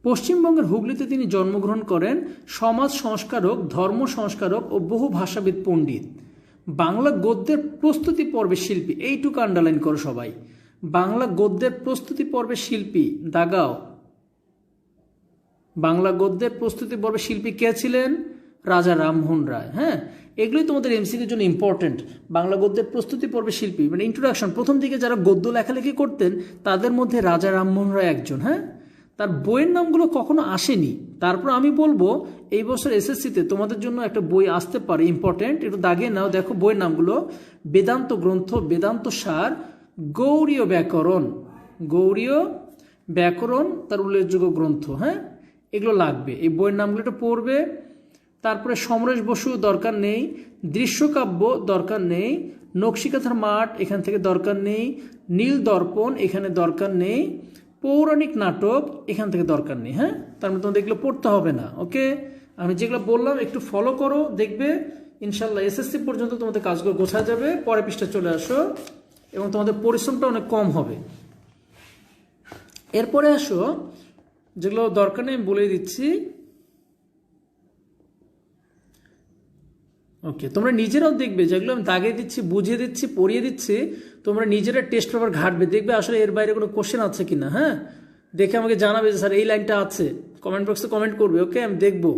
পশ্চিমবঙ্গের হুগলিতে তিনি জন্মগ্রহণ করেন, সমাজ সংস্কারক, ধর্ম সংস্কারক ও বহু ভাষাবিদ পণ্ডিত। বাংলা গদ্যের প্রস্তুতি পর্বের শিল্পী, এইটুকু আন্ডারলাইন করো সবাই। বাংলা গদ্যের প্রস্তুতি পর্বের শিল্পী, দাগাও। বাংলা গদ্যের প্রস্তুতি পর্বের শিল্পী কে ছিলেন? রাজা রামমোহন রায়। হ্যাঁ, এগুলোই তোমাদের এমসিকিউর জন্য ইম্পর্টেন্ট। বাংলা গদ্যের প্রস্তুতি পর্বে শিল্পী মানে ইন্ট্রোডাকশন, প্রথম দিকে যারা গদ্য লেখালেখি করতেন তাদের মধ্যে রাজা রামমোহন রায় একজন। হ্যাঁ, তার বইয়ের নামগুলো কখনো আসেনি। তারপর আমি বলবো এই বছর এসএসসিতে তোমাদের জন্য একটা বই আসতে পারে ইম্পর্টেন্ট, একটু দাগিয়ে নাও। দেখো বইয়ের নামগুলো: বেদান্ত গ্রন্থ, বেদান্ত সার, গৌড়ীয় ব্যাকরণ, গৌড়ীয় ব্যাকরণ তার উল্লেখযোগ্য গ্রন্থ। হ্যাঁ, এগুলো লাগবে, এই বইয়ের নামগুলো একটু পড়বে। তারপরে সমরেশ বসু দরকার নেই, দৃশ্যকাব্য দরকার নেই, নকশিকাথার মাঠ এখান থেকে দরকার নেই, নীল দর্পণ এখানে দরকার নেই, পৌরাণিক নাটক এখান থেকে দরকার নেই। হ্যাঁ, তার মানে তোমাদের এগুলো পড়তে হবে না। ওকে, আমি যেগুলো বললাম একটু ফলো করো, দেখবে ইনশাল্লাহ এসএসসি পর্যন্ত তোমাদের কাজগুলো গোছা যাবে। পরের পৃষ্ঠা চলে আসো এবং তোমাদের পরিশ্রমটা অনেক কম হবে। এরপরে আসো, যেগুলো দরকার নেই আমি বলে দিচ্ছি। ওকে, তোমরা নিজেরাও দেখবে, যেগুলো আমি দাগিয়ে দিচ্ছি, বুঝিয়ে দিচ্ছি, পড়িয়ে দিচ্ছি, তোমরা নিজেরা টেস্ট পেপার ঘাটবে, দেখবে আসলে এর বাইরে কোনো কোশ্চেন আছে কিনা। হ্যাঁ, দেখে আমাকে জানাবে যে স্যার এই লাইনটা আছে, কমেন্ট বক্সে কমেন্ট করবে। ওকে, আমি দেখবো।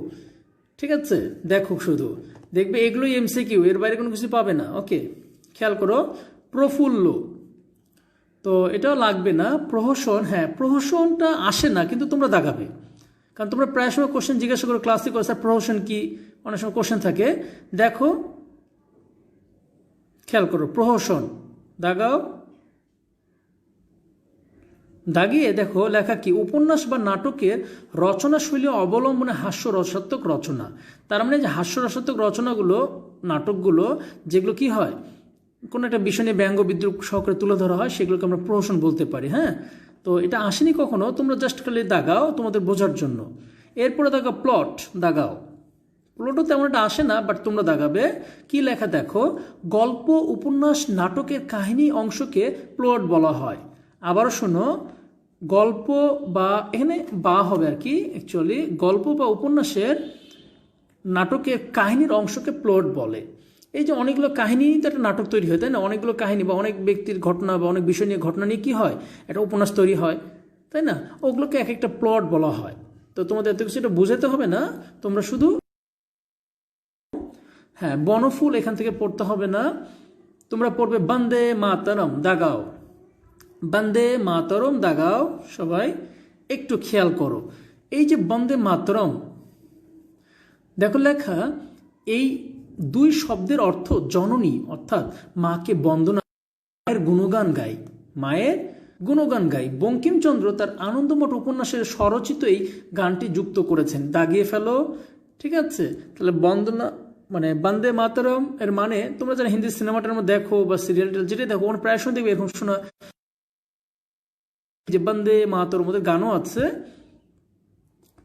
ঠিক আছে, দেখো শুধু দেখবে এগুলোই এমসিকিউ, এর বাইরে কোনো কিছু পাবে না। ওকে, খেয়াল করো। প্রফুল্ল, তো এটাও লাগবে না। প্রহসন, হ্যাঁ প্রহসনটা আসে না কিন্তু তোমরা দাগাবে, কারণ তোমরা প্রায় সময় কোশ্চেন জিজ্ঞাসা করো ক্লাসে, করো স্যার প্রহসন কি, অনেক সময় কোশ্চেন থাকে। দেখো খেয়াল করো, প্রহসন দাগাও, দাগিয়ে দেখো লেখা কি, উপন্যাস বা নাটকের রচনাশৈলী অবলম্বনে হাস্যরসাত্মক রচনা। তার মানে যে হাস্যরসাত্মক রচনাগুলো, নাটকগুলো যেগুলো কি হয়, কোনো একটা বিষয় নিয়ে ব্যঙ্গ বিদ্রুপ সহকারে তুলে ধরা হয়, সেগুলোকে আমরা প্রহসন বলতে পারি। হ্যাঁ, তো এটা আসেনি কখনো, তোমরা জাস্ট খালি দাগাও তোমাদের বোঝার জন্য। এরপরে দাগাও প্লট, দাগাও। প্লটও তেমন একটা আসে না, বাট তোমরা দাগাবে। কি লেখা দেখো, গল্প, উপন্যাস, নাটকের কাহিনী অংশকে প্লট বলা হয়। আবারও শোনো, গল্প বা, এখানে বা হবে আর কি, অ্যাকচুয়ালি গল্প বা উপন্যাসের, নাটকের কাহিনীর অংশকে প্লট বলে। এই যে অনেকগুলো কাহিনী তো একটা নাটক তৈরি হয়, তাই না? অনেকগুলো কাহিনী বা অনেক ব্যক্তির ঘটনা বা অনেক বিষয় নিয়ে ঘটনা নিয়ে কি হয়, একটা উপন্যাস তৈরি হয়, তাই না? ওগুলোকে এক একটা প্লট বলা হয়। তো তোমাদের এত কিছু এটা বোঝাতে হবে না, তোমরা শুধু, হ্যাঁ বনফুল এখান থেকে পড়তে হবে না, তোমরা পড়বে বন্দে মাতরম, দাগাও, বন্দে মাতরম দাগাও। সবাই একটু খেয়াল করো, এই যে বন্দে মাতরম দেখো লেখা, এই দুই শব্দের অর্থ জননী, অর্থাৎ মাকে বন্দনা, মায়ের গুণগান গাই, মায়ের গুণগান গাই। বঙ্কিমচন্দ্র তার আনন্দমঠ উপন্যাসের স্বরচিত এই গানটি যুক্ত করেছেন, দাগিয়ে ফেলো। ঠিক আছে, তাহলে বন্দনা মানে বন্দে মাতরম এর মানে, তোমরা যারা হিন্দি সিনেমাটার মধ্যে দেখো বা সিরিয়ালটা যেটাই দেখো, ওখানে প্রায় সময় দেখবে এরকম শোনা যে বন্দে মাতরম, ওদের গানও আছে।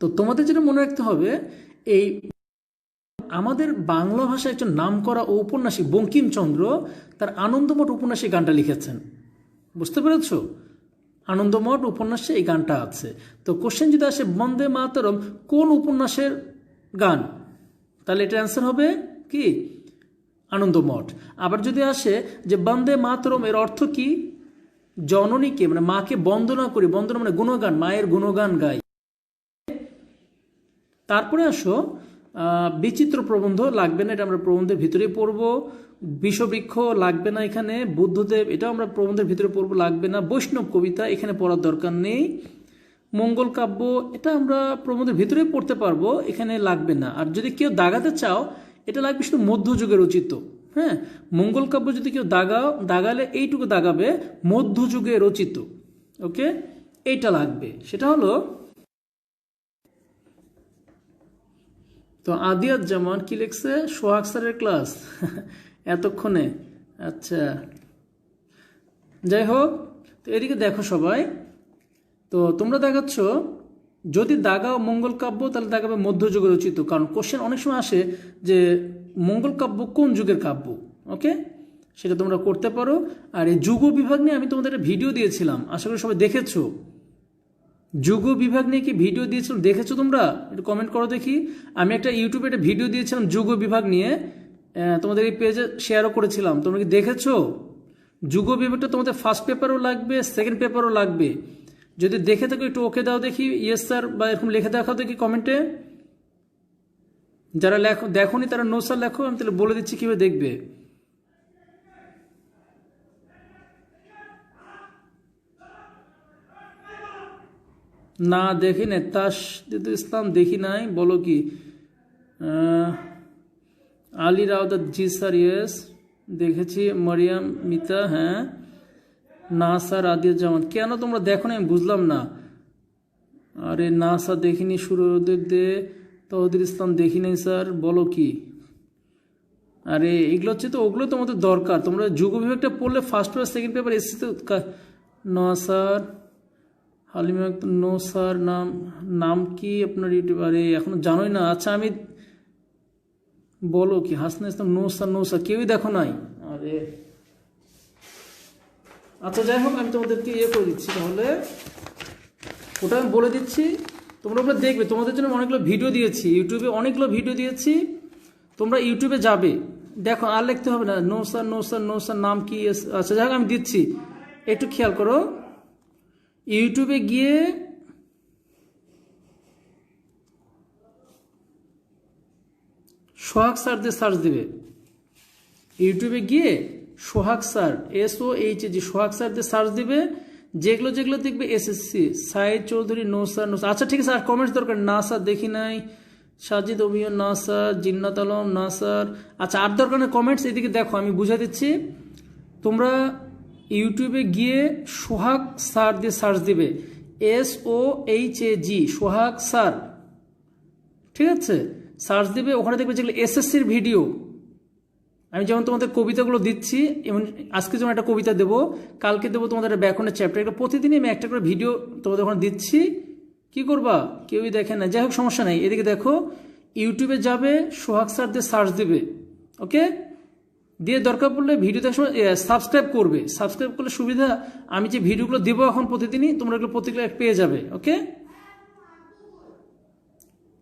তো তোমাদের যেটা মনে রাখতে হবে, এই আমাদের বাংলা ভাষায় একজন নামকরা ঔপন্যাসিক বঙ্কিমচন্দ্র তার আনন্দমঠ উপন্যাসে গানটা লিখেছেন। বুঝতে পেরেছ? আনন্দমঠ উপন্যাসে এই গানটা আছে। তো কোশ্চেন যদি আসে বন্দে মাতরম কোন উপন্যাসের গান, তাহলে এটা অ্যান্সার হবে কি, আনন্দমঠ। আবার যদি আসে যে বন্দে মাতরম এর অর্থ কি, জননীকে মানে মাকে বন্দনা করি, বন্দনা মানে গুণগান, মায়ের গুণগান গাই। তারপরে আসো বিচিত্র প্রবন্ধ, লাগবে না, এটা আমরা প্রবন্ধের ভিতরে পড়ব। বিষবৃক্ষ লাগবে না এখানে, বুদ্ধদেব এটাও আমরা প্রবন্ধের ভিতরে পড়ব, লাগবে না। বৈষ্ণব কবিতা এখানে পড়ার দরকার নেই। মঙ্গল কাব্য এটা আমরা প্রবন্ধের ভিতরে পড়তে পারবো, এখানে লাগবে না। আর যদি কেউ দাগাতে চাও, এটা লাগবে শুধু মধ্যযুগে রচিত। হ্যাঁ, মঙ্গল কাব্য যদি কেউ দাগালে এইটুকু দাগাবে, মধ্যযুগে রচিত। ওকে, এইটা লাগবে, সেটা হলো। তো আদিয়াত জামান কি লিখছে, সোহাগ স্যারের ক্লাস এতক্ষণে, আচ্ছা যাই হোক। তো এদিকে দেখো সবাই, তো তোমরা দেখাচ্ছ যদি দাগাও মঙ্গল কাব্য তাহলে দাগাবে মধ্যযুগে রচিত, কারণ কোশ্চেন অনেক সময় আসে যে মঙ্গল কাব্য কোন যুগের কাব্য। ওকে, সেটা তোমরা করতে পারো। আর এই যুগ বিভাগ নিয়ে আমি তোমাদের একটা ভিডিও দিয়েছিলাম, আশা করি সবাই দেখেছো। যুগ বিভাগ নিয়ে কি ভিডিও দিয়েছিলাম, দেখেছো তোমরা? একটু কমেন্ট করো দেখি। আমি একটা ইউটিউবে একটা ভিডিও দিয়েছিলাম যুগ বিভাগ নিয়ে, তোমাদের এই পেজে শেয়ারও করেছিলাম, তোমরা কি দেখেছো? যুগ বিভাগটা তোমাদের ফার্স্ট পেপারও লাগবে, সেকেন্ড পেপারও লাগবে। যদি দেখে থাকো একটু ওকে দাও দেখি, ইয়েস স্যার বা এরকম লিখে দেখাও দেখি কমেন্টে। যারা দেখোনি তারা নো স্যার লেখো, আমি তাহলে বলে দিচ্ছি কিভাবে দেখবে। না দেখি না, তাসদিদুল ইসলাম দেখি নাই, বলো কি? আলী রাউদাত, জি স্যার, ইয়েস দেখেছি। মরিয়াম মিতা, হ্যাঁ। না স্যার, আদিয়া জামান, কেন তোমরা দেখো না আমি বুঝলাম না। আরে না স্যার দেখিনি। সুরদের দে, তৌহিদুল ইসলাম দেখি নাই স্যার, বলো কি? আরে এগুলো হচ্ছে তো, ওগুলো তোমাদের দরকার। তোমরা যুগ বিভাগটা পড়লে ফার্স্ট পেপার সেকেন্ড পেপার এসেছে তো। না স্যার, হালিমা, নো স্যার। নাম কি আপনার ইউটিউব? আরে এখনো জানোই না? আচ্ছা আমি, বলো কি? হাসনা ইসলাম, নো স্যার, নো স্যার, কেউই দেখো নাই। আরে আচ্ছা যাই হোক, আমি তোমাদেরকে করে দিচ্ছি তাহলে, ওটা আমি বলে দিচ্ছি, তোমরা ওগুলো দেখবে। তোমাদের জন্য অনেকগুলো ভিডিও দিয়েছি ইউটিউবে, অনেকগুলো ভিডিও দিয়েছি, তোমরা ইউটিউবে যাবে দেখো, আর লিখতে হবে না no sir, no sir, no sir, নাম কি? আচ্ছা যাই হোক, আমি দিচ্ছি, একটু খেয়াল করো। ইউটিউবে গিয়ে সোহাগ স্যার দিয়ে সার্চ দিবে। ইউটিউবে গিয়ে Sohag sir, SOHAG, Sohag sir দিয়ে সার্চ দিবে। যেগুলো যেগুলো দেখবে SSC, Saeed Chowdhury, no sir, no sir. আচ্ছা ঠিক আছে, আর কমেন্টস দরকার। না স্যার দেখি নাই। সাজিদ অমিয়, না স্যার। জিন্নাত আলম, না স্যার। আচ্ছা আর দরকার নেই কমেন্টস, এদিকে দেখো আমি বুঝা দিচ্ছি। তোমরা ইউটিউবে গিয়ে সোহাগ স্যার দিয়ে সার্চ দিবে, SOHAG, সোহাগ স্যার, ঠিক আছে? সার্চ দিবে, ওখানে দেখবে যেগুলো SSCর ভিডিও। আমি যেমন তোমাদের কবিতাগুলো দিচ্ছি, এমন আজকে যেমন একটা কবিতা দেবো, কালকে দেবো তোমাদের একটা ব্যাকরণের চ্যাপ্টার, এটা প্রতিদিনই আমি একটা করে ভিডিও তোমাদের ওখানে দিচ্ছি। কি করবা? কেউই দেখে না, যাই হোক সমস্যা নেই। এদিকে দেখো, ইউটিউবে যাবে, সোহাগ স্যার দিয়ে সার্চ দিবে, ওকে? দিয়ে দরকার পড়লে ভিডিও দেখার সময় সাবস্ক্রাইব করবে। সাবস্ক্রাইব করলে সুবিধা, আমি যে ভিডিওগুলো দেবো এখন প্রতিদিনই, তোমরা এগুলো প্রতিক্রিয়া পেয়ে যাবে, ওকে?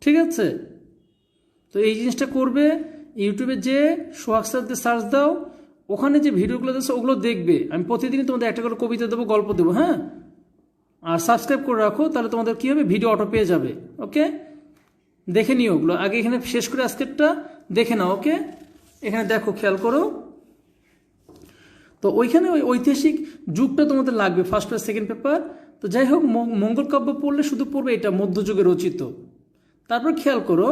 ঠিক আছে, তো এই জিনিসটা করবে। ইউটিউবে যে সোহাগ স্যার দিয়ে সার্চ দাও, ওখানে যে ভিডিওগুলো দিচ্ছে ওগুলো দেখবে। আমি প্রতিদিনই তোমাদের একটা করে কবিতা দেবো, গল্প দেবো, হ্যাঁ? আর সাবস্ক্রাইব করে রাখো, তাহলে তোমাদের কী হবে, ভিডিও অটো পেয়ে যাবে, ওকে? দেখে নিও ওগুলো আগে, এখানে শেষ করে আজকেরটা দেখে নাও, ওকে? এখানে দেখো, খেয়াল করো। তো ওইখানে ওই ঐতিহাসিক যুগটা তোমাদের লাগবে, ফার্স্ট পেপার সেকেন্ড পেপার। তো যাই হোক, মঙ্গল কাব্য পড়লে শুধু পড়বে এটা মধ্যযুগে রচিত। তারপর খেয়াল করো,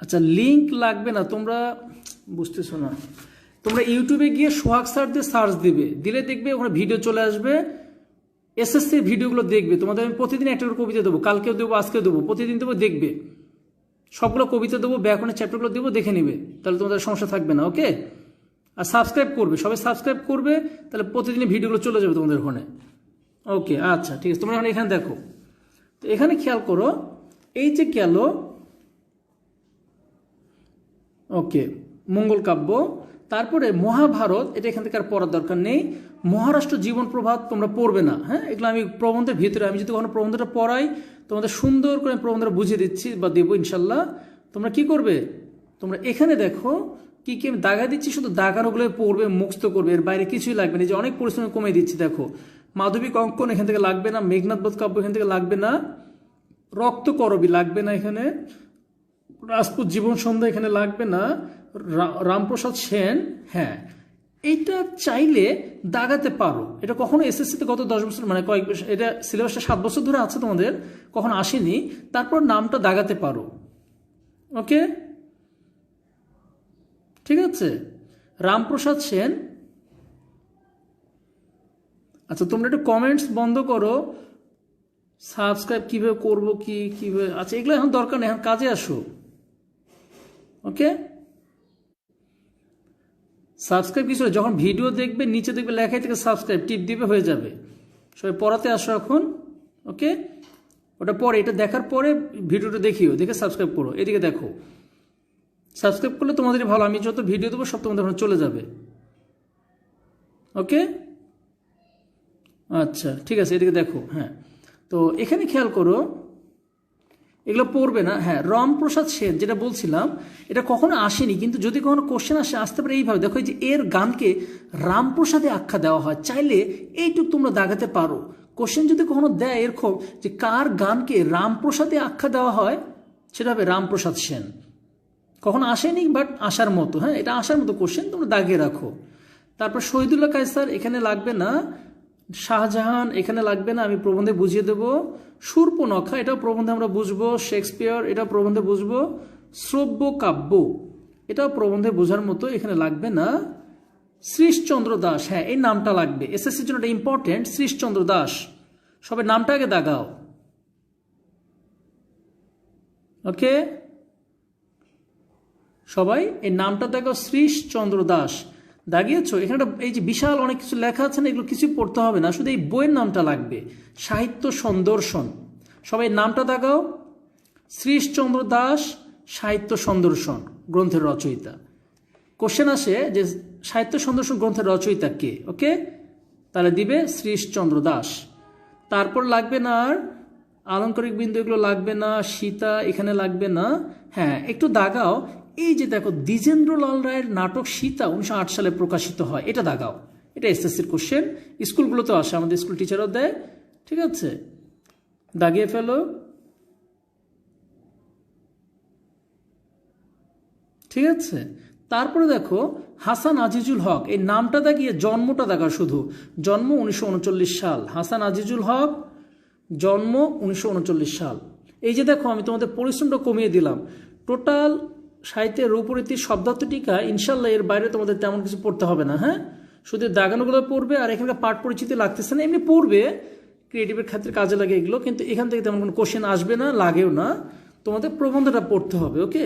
আচ্ছা লিঙ্ক লাগবে না, তোমরা বুঝতেছো না। তোমরা ইউটিউবে গিয়ে সোহাগ স্যার দিয়ে সার্চ দিবে, দিলে দেখবে ওখানে ভিডিও চলে আসবে। SSCর ভিডিওগুলো দেখবে। তোমাদের আমি প্রতিদিন একটা করে কবিতা দেবো, কালকেও দেবো, আজকেও দেবো, প্রতিদিন দেবো, দেখবে। সবগুলো কবিতা দেবো, ব্যাকরণের চ্যাপ্টারগুলো দেবো, দেখে নিবে, তাহলে তোমাদের সমস্যা থাকবে না, ওকে? আর সাবস্ক্রাইব করবে, সবাই সাবস্ক্রাইব করবে, তাহলে প্রতিদিনই ভিডিওগুলো চলে যাবে তোমাদের ওখানে, ওকে? আচ্ছা ঠিক আছে, তোমরা এখানে দেখো। তো এখানে খেয়াল করো, এই যে গেল, ওকে, মঙ্গল কাব্য। তারপরে মহাভারত, এটা এখান থেকে আর পড়ার দরকার নেই। মহারাষ্ট্র জীবন প্রভাত তোমরা পড়বে না, হ্যাঁ? এগুলো আমি প্রবন্ধের ভিতরে, আমি যদি কখনো প্রবন্ধটা পড়াই, তোমাদের সুন্দর করে প্রবন্ধটা বুঝিয়ে দিচ্ছি বা দেবো ইনশাল্লাহ। তোমরা কি করবে, তোমরা এখানে দেখো কি কি আমি দাগা দিচ্ছি, শুধু দাগানোগুলো পড়বে, মুখস্থ করবে, এর বাইরে কিছুই লাগবে না। যে অনেক পরিশ্রম কমিয়ে দিচ্ছি, দেখো মাধবিক অঙ্কন এখান থেকে লাগবে না, মেঘনাথ বধ কাব্য এখান থেকে লাগবে না, রক্ত করবী লাগবে না, এখানে রাজপুত জীবন সন্ধ্যা এখানে লাগবে না, রামপ্রসাদ সেন, হ্যাঁ এইটা চাইলে দাগাতে পারো। এটা কখনো SSCতে গত 10 বছর, মানে কয়েক বছর, এটা সিলেবাসটা 7 বছর ধরে আছে তোমাদের, কখনো আসেনি। তারপর নামটা দাগাতে পারো, ওকে? ঠিক আছে, রামপ্রসাদ সেন। আচ্ছা তোমরা একটু কমেন্টস বন্ধ করো, সাবস্ক্রাইব কিভাবে করবো, কিভাবে, আচ্ছা এগুলো এখন দরকার নেই, এখন কাজে আসো, ওকে? সাবস্ক্রাইব কিছু, যখন ভিডিও দেখবে নিচে দেখবে লেখাই থেকে সাবস্ক্রাইব, টিপ দিবে, হয়ে যাবে। সবাই পড়াতে আসো এখন, ওকে? ওটা পরে, এটা দেখার পরে ভিডিওটা দেখিও, দেখে সাবস্ক্রাইব করো। এদিকে দেখো, সাবস্ক্রাইব করলে তোমাদেরই ভালো, আমি যত ভিডিও দেবো সব তোমাদের ওখানে চলে যাবে, ওকে? আচ্ছা ঠিক আছে, এদিকে দেখো, হ্যাঁ। তো এখানে খেয়াল করো, এগুলো পড়বে না, হ্যাঁ। রামপ্রসাদ সেন যেটা বলছিলাম, এটা কখনো আসেনি, কিন্তু যদি কখনো কোশ্চেন আসতে পারে এইভাবে, দেখো এই যে এর গানকে রামপ্রসাদে আখ্যা দেওয়া হয়, চাইলে এইটুকু তোমরা দাগাতে পারো। কোশ্চেন যদি কখনো দেয় এরকম যে কার গানকে রামপ্রসাদে আখ্যা দেওয়া হয়, সেটা হবে রামপ্রসাদ সেন। কখনো আসেনি, বাট আসার মতো, হ্যাঁ, এটা আসার মতো কোশ্চেন, তোমরা দাগিয়ে রাখো। তারপর শহীদুল্লাহ কায়সার এখানে লাগবে না, শাহজাহান এখানে লাগবে না, আমি প্রবন্ধে বুঝিয়ে দেব। শূর্পণখা এটাও প্রবন্ধে আমরা বুঝবো। শেক্সপিয়ার এটাও প্রবন্ধে বুঝবো। শ্রব্য কাব্য এটাও প্রবন্ধে বোঝার মতো, এখানে লাগবে না। শ্রীশচন্দ্র দাস, হ্যাঁ এই নামটা লাগবে, এসএসসির জন্য এটা ইম্পর্টেন্ট। শ্রীশচন্দ্র দাস, সবাই নামটা আগে দাগাও। ওকে, সবাই এই নামটা দাগাও, শ্রীশচন্দ্র দাস। দাগিয়েছো? এখানে এই যে বিশাল অনেক কিছু লেখা আছে না, এগুলো কিছু পড়তে হবে না, শুধু এই বইয়ের নামটা লাগবে, সাহিত্য সন্দর্শন। সবাই নামটা দাগাও, শ্রীশচন্দ্র দাস, সাহিত্য সন্দর্শন গ্রন্থের রচয়িতা। কোশ্চেন আসে যে সাহিত্য সন্দর্শন গ্রন্থের রচয়িতা কে? ওকে, তাহলে দিবে শ্রীশচন্দ্র দাস। তারপর লাগবে না আর আলংকারিক বিন্দু, এগুলো লাগবে না। সীতা এখানে লাগবে না। হ্যাঁ, একটু দাগাও, এই যে দেখো দ্বিজেন্দ্রলাল রায়ের নাটক সীতা 1908 সালে প্রকাশিত হয়, এটা দাগাও। এটা এসএসসির কোশ্চেন, স্কুলগুলোতেও আসে, আমাদের স্কুল টিচারও দেয়। ঠিক আছে, দাগিয়ে ফেলো। ঠিক আছে, তারপরে দেখো হাসান আজিজুল হক, এই নামটা দাগিয়ে জন্মটা দাগা, শুধু জন্ম 1939 সাল। হাসান আজিজুল হক, জন্ম 1939 সাল। এই যে দেখো আমি তোমাদের পরিশ্রমটা কমিয়ে দিলাম। টোটাল সাহিত্যের রূপরীতির শব্দার্থ টিকা, ইনশাল্লাহ এর বাইরে তোমাদের তেমন কিছু পড়তে হবে না। হ্যাঁ, শুধু দাগানোগুলো পড়বে, আর এখানকার পাঠ পরিচিতি লাগতেছে না, এমনি পড়বে, ক্রিয়েটিভের ক্ষেত্রে কাজে লাগে এগুলো, কিন্তু এখান থেকে তেমন কোনো কোশ্চেন আসবে না, লাগেও না, তোমাদের প্রবন্ধটা পড়তে হবে। ওকে।